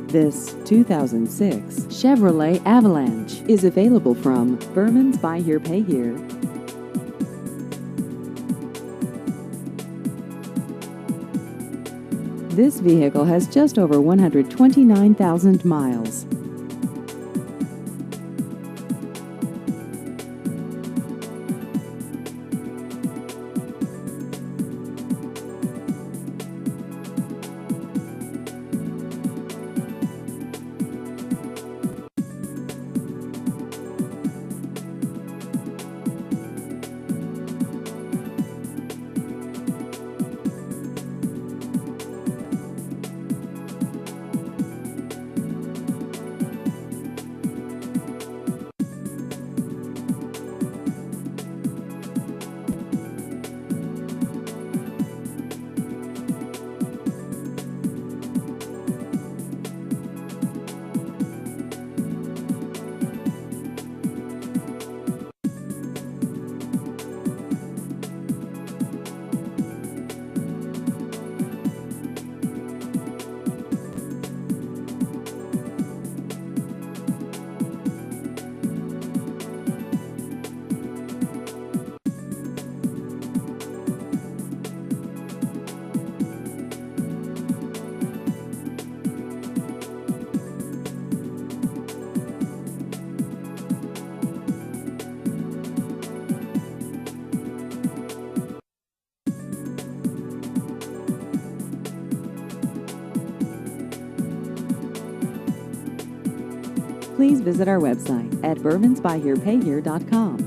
This 2006 Chevrolet Avalanche is available from Bermans Buy Here Pay Here. This vehicle has just over 129,000 miles. Please visit our website at bermansbuyherepayhere.com.